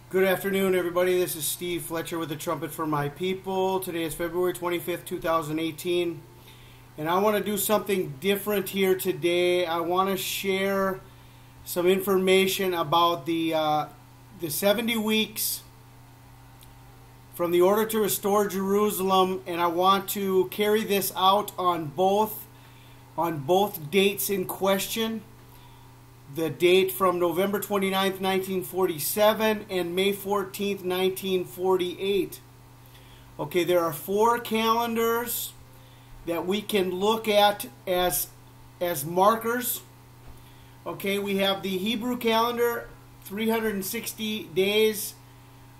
Good afternoon, everybody. This is Steve Fletcher with the Trumpet for My People. Today is February 25th, 2018, and I want to do something different here today. I want to share some information about the 70 weeks from the order to restore Jerusalem, and I want to carry this out on both dates in question. The date from November 29th, 1947 and May 14th, 1948. Okay, there are four calendars that we can look at as markers. Okay, we have the Hebrew calendar, 360 days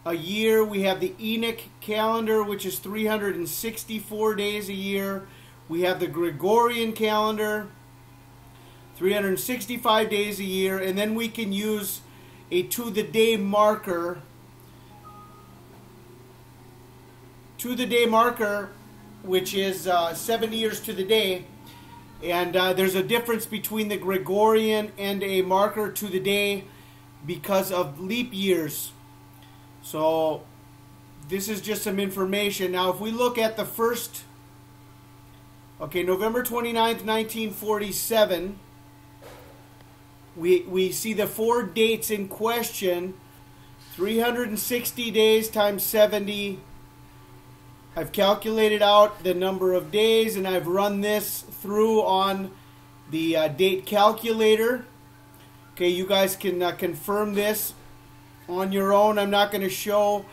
a year. We have the Enoch calendar, which is 364 days a year. We have the Gregorian calendar, 365 days a year, and then we can use a to-the-day marker. To-the-day marker, which is 70 years to the day, and there's a difference between the Gregorian and a marker to the day because of leap years. So this is just some information. Now, if we look at the first, November 29th, 1947, we see the four dates in question, 360 days times 70. I've calculated out the number of days, and I've run this through on the date calculator. Okay, you guys can confirm this on your own. I'm not going to show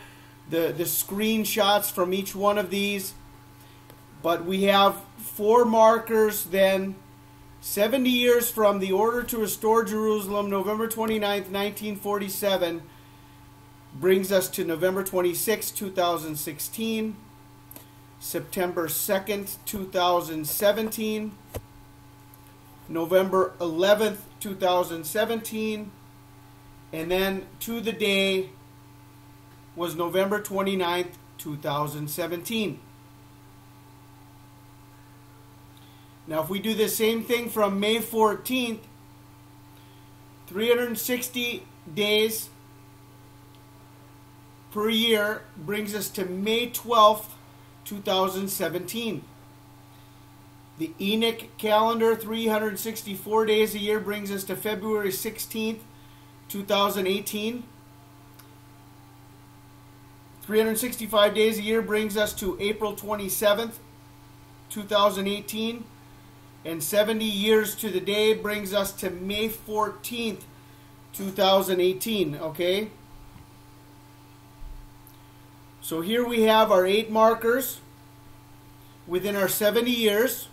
the screenshots from each one of these, but we have four markers then. 70 years from the order to restore Jerusalem, November 29th, 1947, brings us to November 26, 2016, September 2nd, 2017, November 11th, 2017, and then to the day was November 29th, 2017. Now, if we do the same thing from May 14th, 360 days per year brings us to May 12th, 2017. The Enoch calendar, 364 days a year, brings us to February 16th, 2018. 365 days a year brings us to April 27th, 2018. And 70 years to the day brings us to May 14th, 2018, okay? So here we have our 8 markers within our 70 years.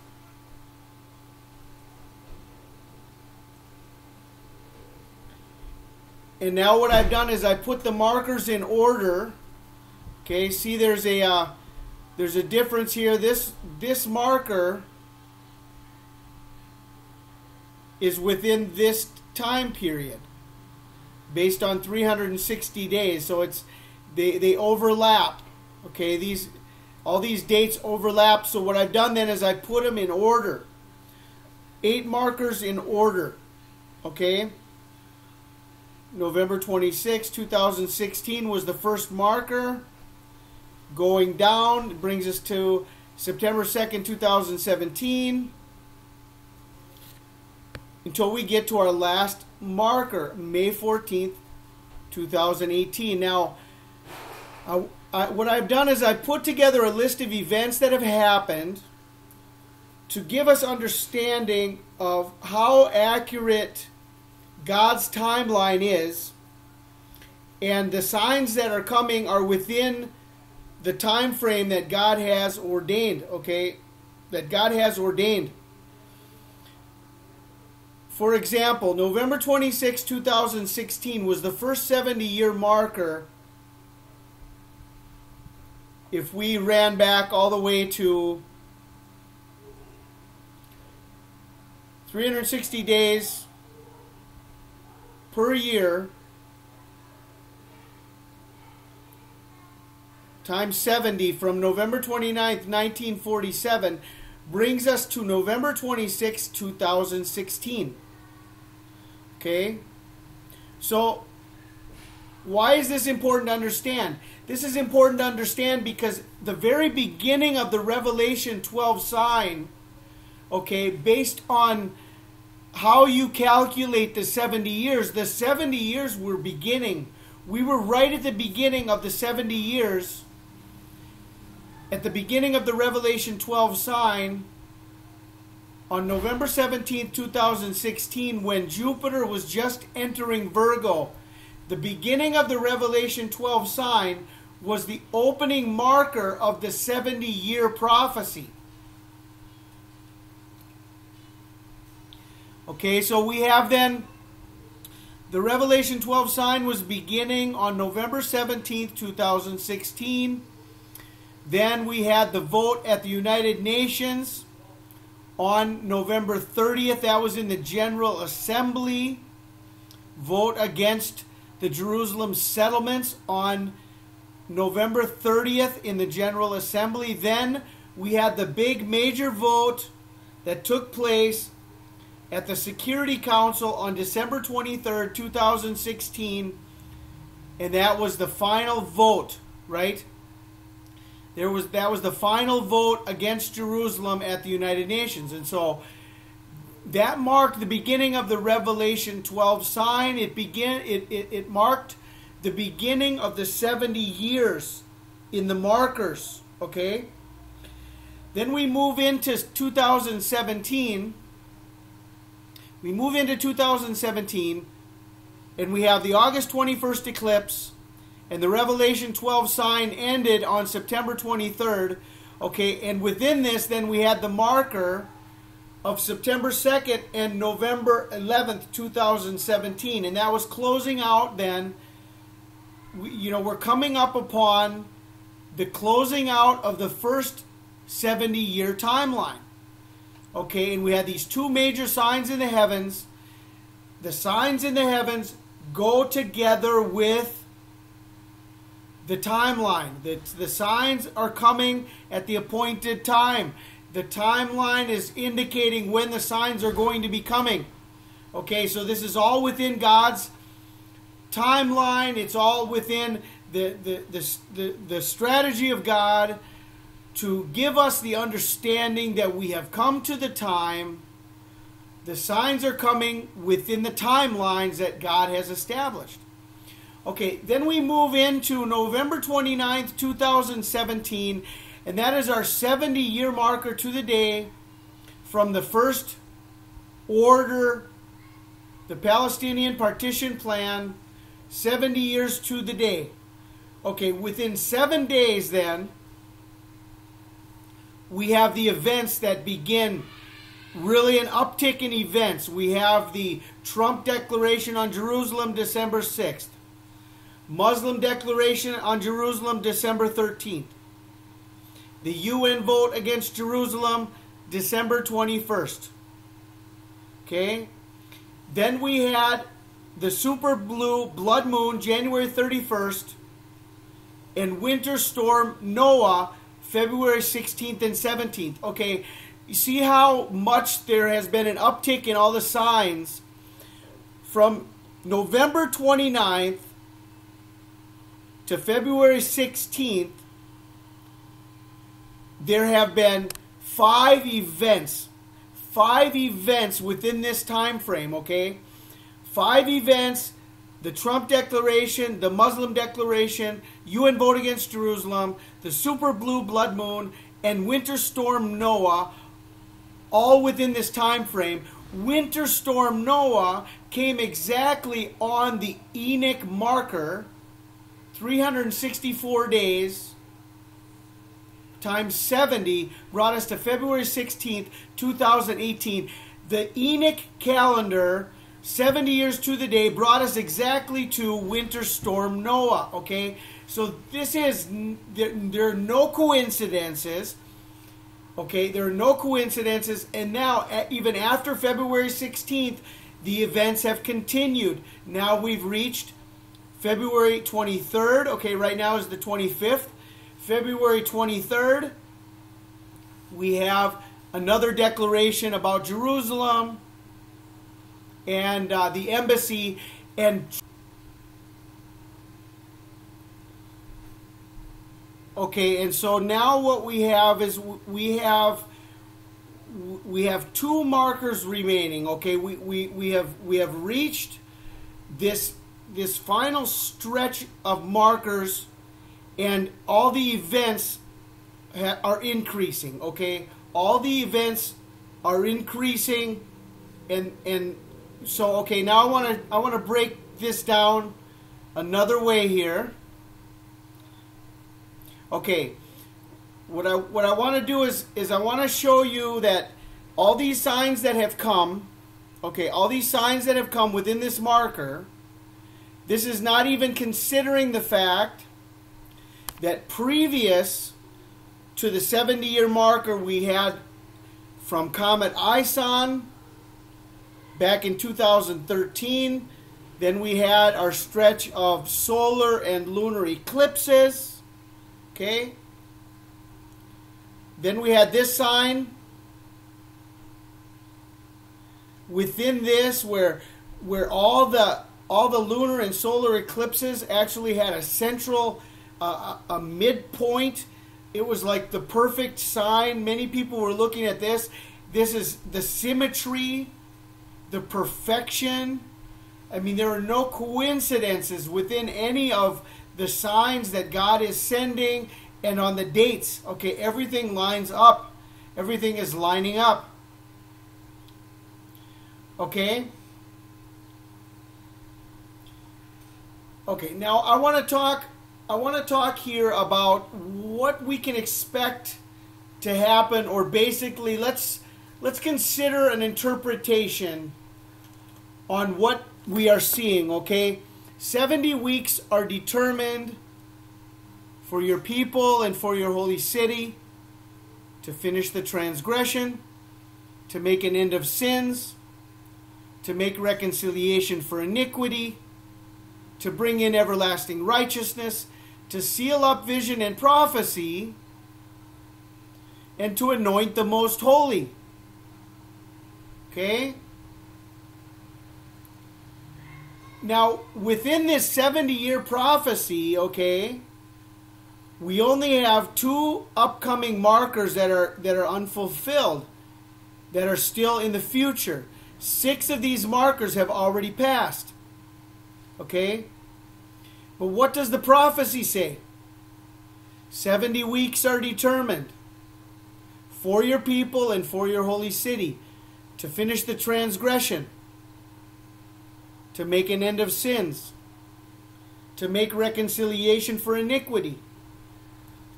And now what I've done is I put the markers in order. Okay, see there's a difference here. This marker is within this time period based on 360 days. So they overlap. Okay, all these dates overlap. So what I've done then is I put them in order. 8 markers in order. Okay. November 26, 2016 was the first marker. Going down, it brings us to September 2nd, 2017. Until we get to our last marker, May 14th, 2018. Now, what I've done is I put together a list of events that have happened to give us understanding of how accurate God's timeline is, and the signs that are coming are within the time frame that God has ordained, okay? That God has ordained. For example, November 26, 2016 was the first 70-year marker. If we ran back all the way to 360 days per year times 70 from November 29th, 1947 brings us to November 26, 2016. Okay? So Why is this important to understand? This is important to understand because the very beginning of the Revelation 12 sign, okay, based on how you calculate the 70 years, the 70 years were beginning. We were right at the beginning of the 70 years, at the beginning of the Revelation 12 sign, on November 17, 2016, when Jupiter was just entering Virgo. The beginning of the Revelation 12 sign was the opening marker of the 70-year prophecy. Okay, so we have then the Revelation 12 sign was beginning on November 17th, 2016. Then we had the vote at the United Nations on November 30th. That was in the General Assembly. Vote against the Jerusalem settlements on November 30th in the General Assembly. Then we had the big major vote that took place at the Security Council on December 23rd, 2016, and that was the final vote, right? That was the final vote against Jerusalem at the United Nations. And so that marked the beginning of the Revelation 12 sign. It marked the beginning of the 70 years in the markers, okay? Then we move into 2017. We move into 2017, and we have the August 21st eclipse, and the Revelation 12 sign ended on September 23rd. Okay, and within this, then we had the marker of September 2nd and November 11th, 2017, and that was closing out then. We're coming up upon the closing out of the first 70-year timeline. Okay, and we had these two major signs in the heavens. The signs in the heavens go together with the timeline. The signs are coming at the appointed time. The timeline is indicating when the signs are going to be coming. Okay, so this is all within God's timeline. It's all within the strategy of God to give us the understanding that we have come to the time. The signs are coming within the timelines that God has established. Okay, then we move into November 29th, 2017, and that is our 70-year marker to the day from the first order, the Palestinian partition plan, 70 years to the day. Okay, within 7 days then, we have the events that begin, really an uptick in events. We have the Trump declaration on Jerusalem, December 6th. Muslim declaration on Jerusalem, December 13th. The UN vote against Jerusalem, December 21st. Okay? Then we had the super blue blood moon, January 31st. And winter storm Noah, February 16th and 17th. Okay, you see how much there has been an uptick in all the signs from November 29th to February 16th. There have been 5 events within this time frame, okay? 5 events: the Trump declaration, the Muslim declaration, UN vote against Jerusalem, the super blue blood moon, and winter storm Noah, all within this time frame. Winter storm Noah came exactly on the Enoch marker, 364 days times 70 brought us to February 16th, 2018. The Enoch calendar, 70 years to the day, brought us exactly to winter storm Noah, okay? So this is, there are no coincidences, okay? There are no coincidences, and now, even after February 16th, the events have continued. Now we've reached February 23rd, okay, right now is the 25th. February 23rd, we have another declaration about Jerusalem and the embassy, and Okay, and so now what we have is we have two markers remaining. Okay, we have reached this final stretch of markers, and all the events are increasing. Okay, all the events are increasing, and so okay. Now I want to break this down another way here. Okay, what I want to do is I want to show you that all these signs that have come, okay, all these signs that have come within this marker, this is not even considering the fact that previous to the 70-year marker we had from Comet Ison back in 2013. Then we had our stretch of solar and lunar eclipses. Okay. Then we had this sign within this where all the lunar and solar eclipses actually had a central a midpoint. It was like the perfect sign. Many people were looking at this. This is the symmetry, the perfection. I mean, there are no coincidences within any of the signs that God is sending, and on the dates. Okay, everything lines up. Everything is lining up. Okay? Okay, now I want to talk here about what we can expect to happen, or basically let's consider an interpretation on what we are seeing, okay? 70 weeks are determined for your people and for your holy city to finish the transgression, to make an end of sins, to make reconciliation for iniquity, to bring in everlasting righteousness, to seal up vision and prophecy, and to anoint the most holy. Okay? Now, within this 70-year prophecy, okay, we only have two upcoming markers that are unfulfilled, that are still in the future. 6 of these markers have already passed. Okay? But what does the prophecy say? 70 weeks are determined for your people and for your holy city to finish the transgression, to make an end of sins, to make reconciliation for iniquity,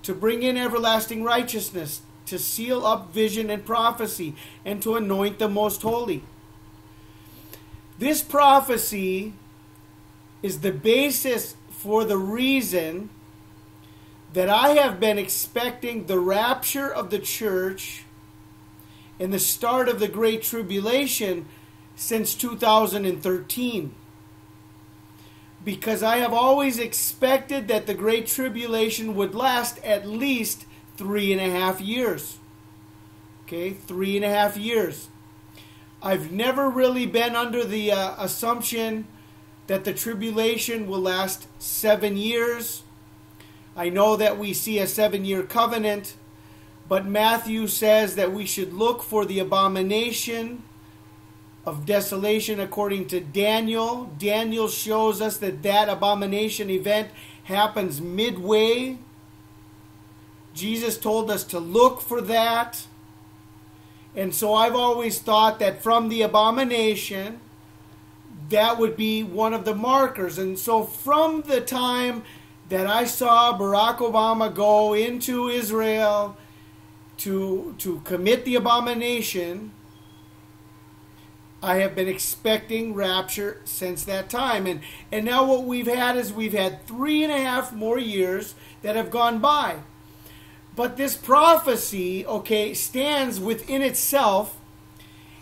to bring in everlasting righteousness, to seal up vision and prophecy, and to anoint the most holy. This prophecy is the basis for the reason that I have been expecting the rapture of the church and the start of the Great Tribulation since 2013. Because I have always expected that the Great Tribulation would last at least 3.5 years. Okay, 3.5 years. I've never really been under the assumption that the tribulation will last 7 years. I know that we see a 7-year covenant, but Matthew says that we should look for the abomination of desolation according to Daniel. Daniel shows us that abomination event happens midway. Jesus told us to look for that. And so I've always thought that from the abomination, that would be one of the markers. And so from the time that I saw Barack Obama go into Israel to commit the abomination, I have been expecting rapture since that time. And now what we've had is we've had 3.5 more years that have gone by. But this prophecy, okay, stands within itself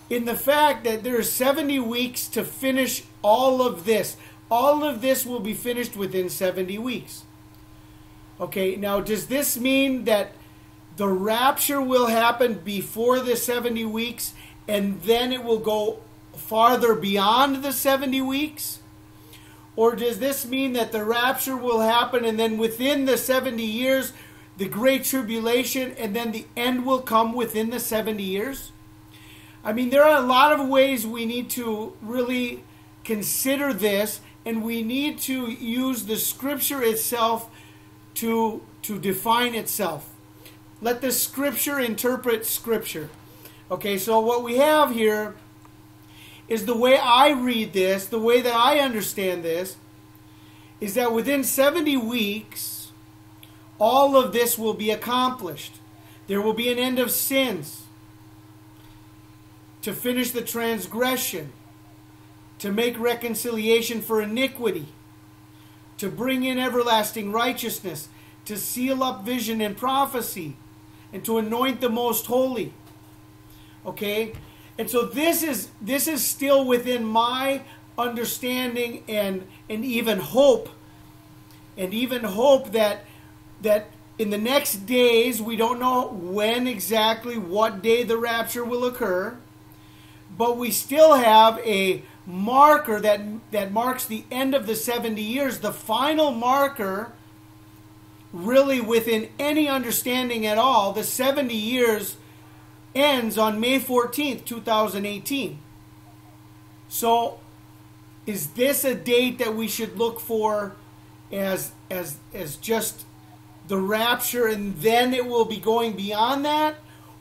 in the fact that there are 70 weeks to finish all of this. All of this will be finished within 70 weeks. Okay, now does this mean that the rapture will happen before the 70 weeks and then it will go farther beyond the 70 weeks? Or does this mean that the rapture will happen and then within the 70 years the Great Tribulation, and then the end will come within the 70 years? I mean, there are a lot of ways we need to really consider this, and we need to use the Scripture itself to define itself. Let the Scripture interpret Scripture. Okay, so what we have here is the way I read this, the way that I understand this, is that within 70 weeks, all of this will be accomplished. There will be an end of sins, to finish the transgression, to make reconciliation for iniquity, to bring in everlasting righteousness, to seal up vision and prophecy, and to anoint the most holy. Okay? And so this is still within my understanding and even hope. And even hope that in the next days, we don't know when exactly, what day the rapture will occur, but we still have a marker that marks the end of the 70 years, the final marker, really within any understanding at all. The 70 years ends on May 14th, 2018. So, is this a date that we should look for as just the rapture, and then it will be going beyond that?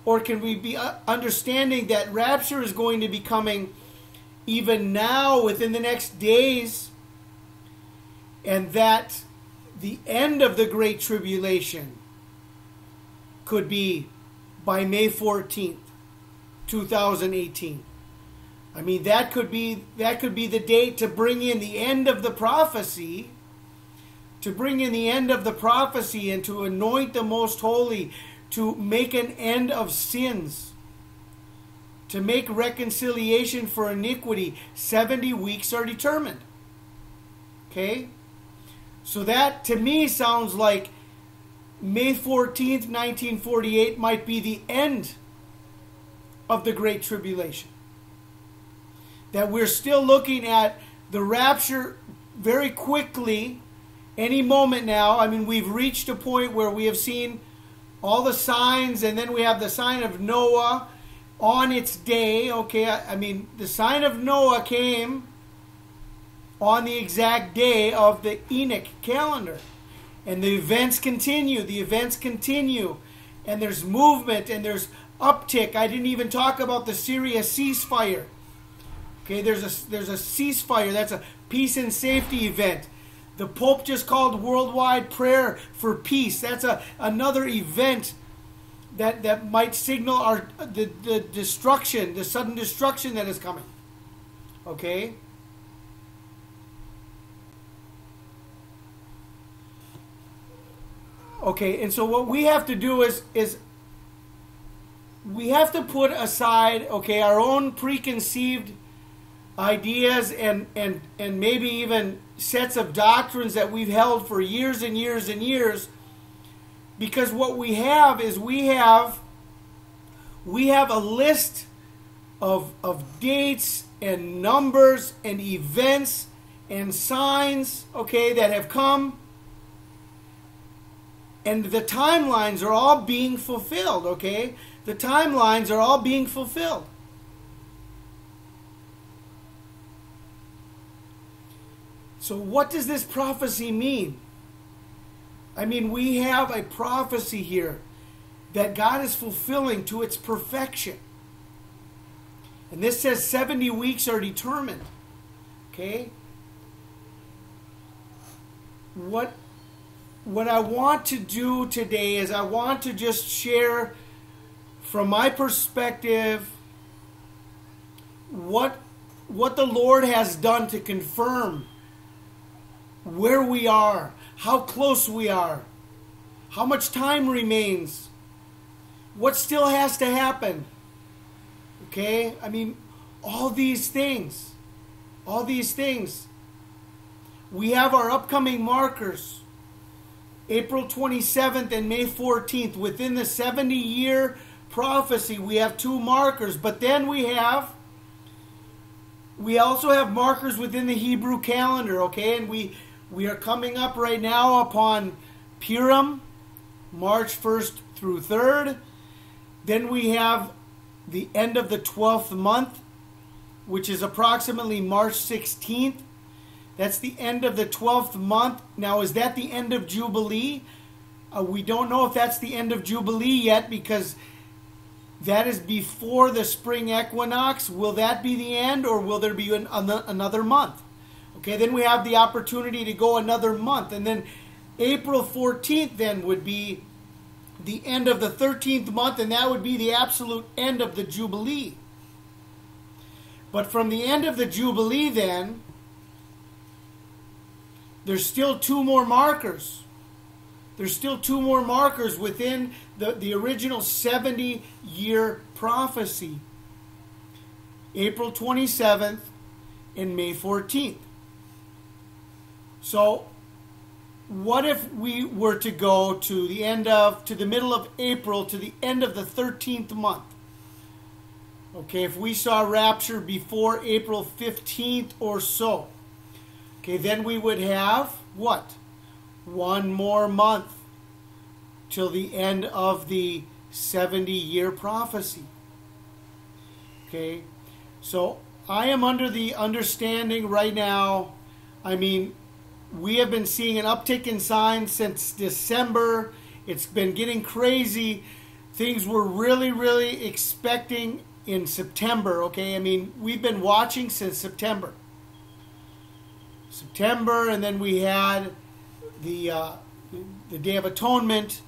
Or can we be understanding that rapture is going to be coming even now within the next days, and that the end of the Great Tribulation could be by May 14th, 2018? I mean, that could be the date to bring in the end of the prophecy, and to anoint the most holy, to make an end of sins, to make reconciliation for iniquity. 70 weeks are determined. Okay? So that, to me, sounds like May 14th, 1948 might be the end of the Great Tribulation. That we're still looking at the rapture very quickly, any moment now. I mean, we've reached a point where we have seen all the signs, and then we have the sign of Noah on its day. Okay, I mean, the sign of Noah came on the exact day of the Enoch calendar. And the events continue. And there's movement, and there's uptick. I didn't even talk about the SYRIA ceasefire. Okay, there's a ceasefire. That's a peace and safety event. The Pope just called worldwide prayer for peace. That's another event that might signal the destruction, the sudden destruction that is coming. Okay? Okay, and so what we have to do is we have to put aside, okay, our own preconceived ideas and maybe even sets of doctrines that we've held for years and years and years, because what we have is we have a list of dates and numbers and events and signs, okay, that have come, and the timelines are all being fulfilled, okay? The timelines are all being fulfilled. So what does this prophecy mean? I mean, we have a prophecy here that God is fulfilling to its perfection. And this says 70 weeks are determined. Okay? What I want to do today is I want to just share from my perspective what the Lord has done to confirm where we are, how close we are, how much time remains, what still has to happen. Okay? I mean, all these things. We have our upcoming markers, April 27th and May 14th. Within the 70-year prophecy, we have two markers, but then we also have markers within the Hebrew calendar, okay? And we are coming up right now upon Purim, March 1st through 3rd. Then we have the end of the 12th month, which is approximately March 16th. That's the end of the 12th month. Now, is that the end of Jubilee? We don't know if that's the end of Jubilee yet, because that is before the spring equinox. Will that be the end, or will there be another month? Okay, then we have the opportunity to go another month. And then April 14th then would be the end of the 13th month, and that would be the absolute end of the Jubilee. But from the end of the Jubilee then, there's still two more markers. There's still two more markers within the original 70-year prophecy. April 27th and May 14th. So, what if we were to go to the middle of April, to the end of the 13th month? Okay, if we saw rapture before April 15th or so, okay, then we would have what? One more month till the end of the 70-year prophecy. Okay, so I am under the understanding right now, we have been seeing an uptick in signs since December. It's been getting crazy. Things we're really, really expecting in September, okay? We've been watching since September. And then we had the Day of Atonement.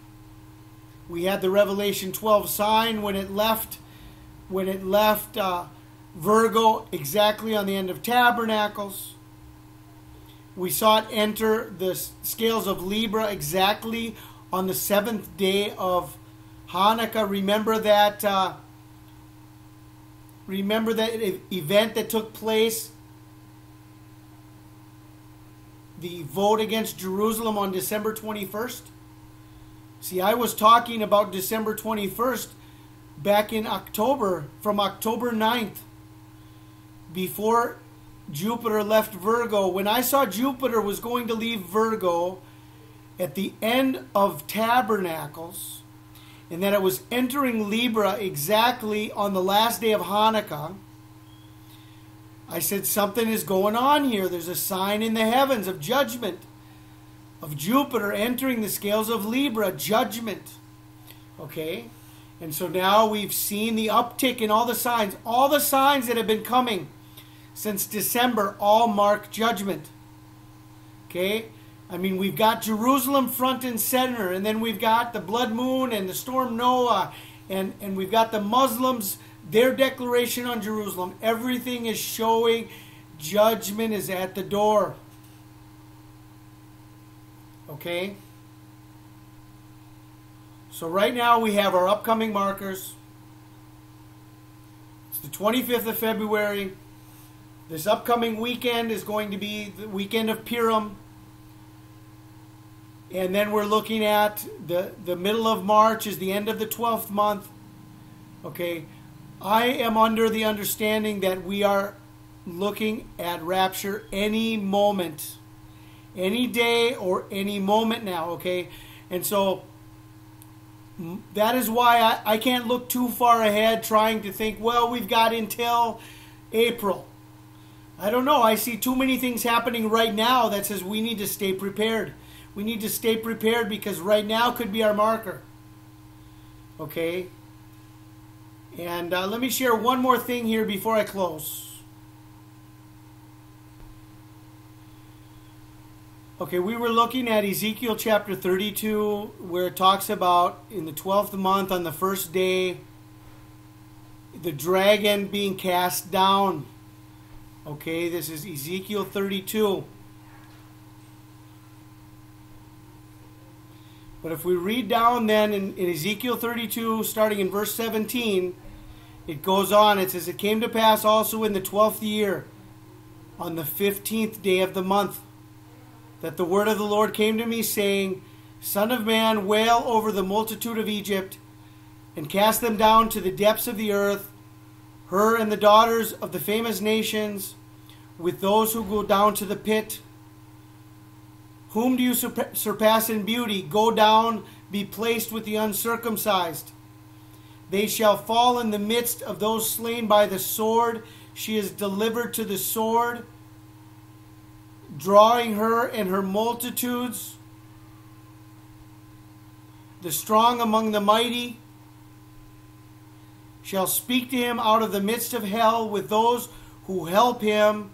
We had the Revelation 12 sign when it left Virgo exactly on the end of Tabernacles. We saw it enter the scales of Libra exactly on the 7th day of Hanukkah. Remember that event that took place, the vote against Jerusalem on December 21st? See, I was talking about December 21st back in October, from October 9th, before Jupiter left Virgo. When I saw Jupiter was going to leave Virgo at the end of Tabernacles, and that it was entering Libra exactly on the last day of Hanukkah, I said, something is going on here. There's a sign in the heavens of judgment, of Jupiter entering the scales of Libra, judgment. Okay? And so now we've seen the uptick in all the signs that have been coming since December, all mark judgment. Okay? We've got Jerusalem front and center, and then we've got the blood moon and the storm Noah, and we've got the Muslims, their declaration on Jerusalem. Everything is showing judgment is at the door. Okay? So right now we have our upcoming markers. It's the 25th of February. This upcoming weekend is going to be the weekend of Purim. And then we're looking at the middle of March is the end of the 12th month. Okay, I am under the understanding that we are looking at rapture any moment, any day or any moment now, okay? And so that is why I can't look too far ahead trying to think, well, we've got until April. I don't know. I see too many things happening right now that says we need to stay prepared. We need to stay prepared because right now could be our marker. Okay? And let me share one more thing here before I close. Okay, we were looking at Ezekiel chapter 32, where it talks about in the 12th month on the first day, the dragon being cast down. Okay, this is Ezekiel 32. But if we read down then in Ezekiel 32, starting in verse 17, it goes on. It says, "It came to pass also in the 12th year, on the 15th day of the month, that the word of the Lord came to me, saying, Son of man, wail over the multitude of Egypt, and cast them down to the depths of the earth, her and the daughters of the famous nations, with those who go down to the pit. Whom do you surpass in beauty? Go down, be placed with the uncircumcised. They shall fall in the midst of those slain by the sword. She is delivered to the sword, drawing her and her multitudes. The strong among the mighty shall speak to him out of the midst of hell with those who help him.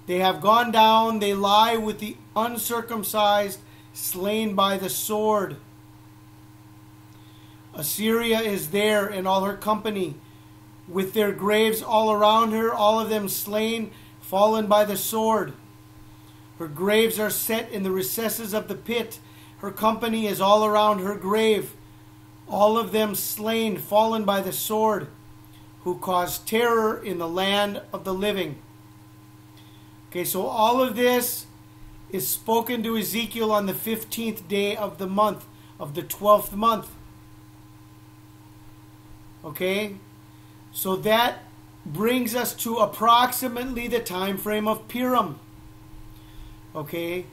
They have gone down, they lie with the uncircumcised, slain by the sword. Assyria is there and all her company, with their graves all around her, all of them slain, fallen by the sword. Her graves are set in the recesses of the pit. Her company is all around her grave, all of them slain, fallen by the sword, who caused terror in the land of the living. Okay, so all of this is spoken to Ezekiel on the 15th day of the month, of the 12th month. Okay, so that brings us to approximately the time frame of Purim. Okay,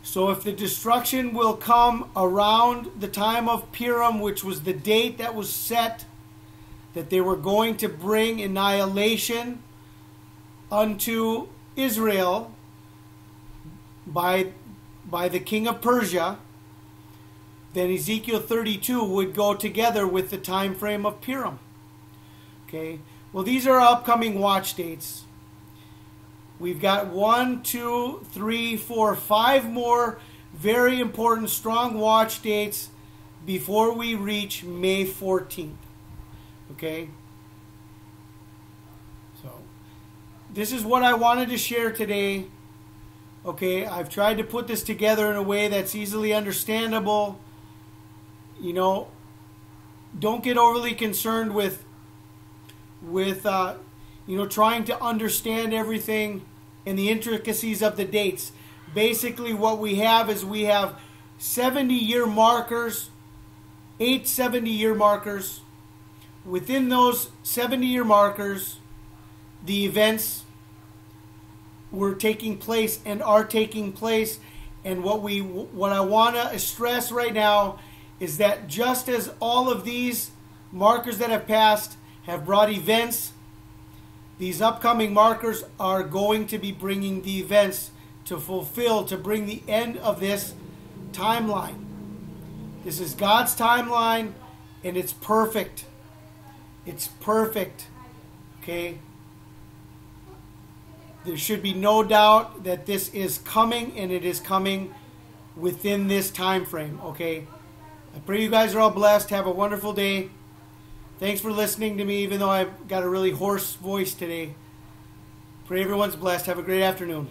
so if the destruction will come around the time of Purim, which was the date that was set, that they were going to bring annihilation unto Israel by the king of Persia, then Ezekiel 32 would go together with the time frame of Purim. Okay, well, these are upcoming watch dates. We've got 1, 2, 3, 4, 5 more very important strong watch dates before we reach May 14th. Okay, so this is what I wanted to share today. Okay, I've tried to put this together in a way that's easily understandable. You know, don't get overly concerned with trying to understand everything and the intricacies of the dates. Basically, what we have is we have 70-year markers, 8 70-year markers. Within those 70-year markers, the events were taking place and are taking place. And what I want to stress right now is that just as all of these markers that have passed have brought events, these upcoming markers are going to be bringing the events to fulfill, to bring the end of this timeline. This is God's timeline, and it's perfect. It's perfect. Okay? There should be no doubt that this is coming, and it is coming within this time frame. Okay? I pray you guys are all blessed. Have a wonderful day. Thanks for listening to me, even though I've got a really hoarse voice today. Pray everyone's blessed. Have a great afternoon.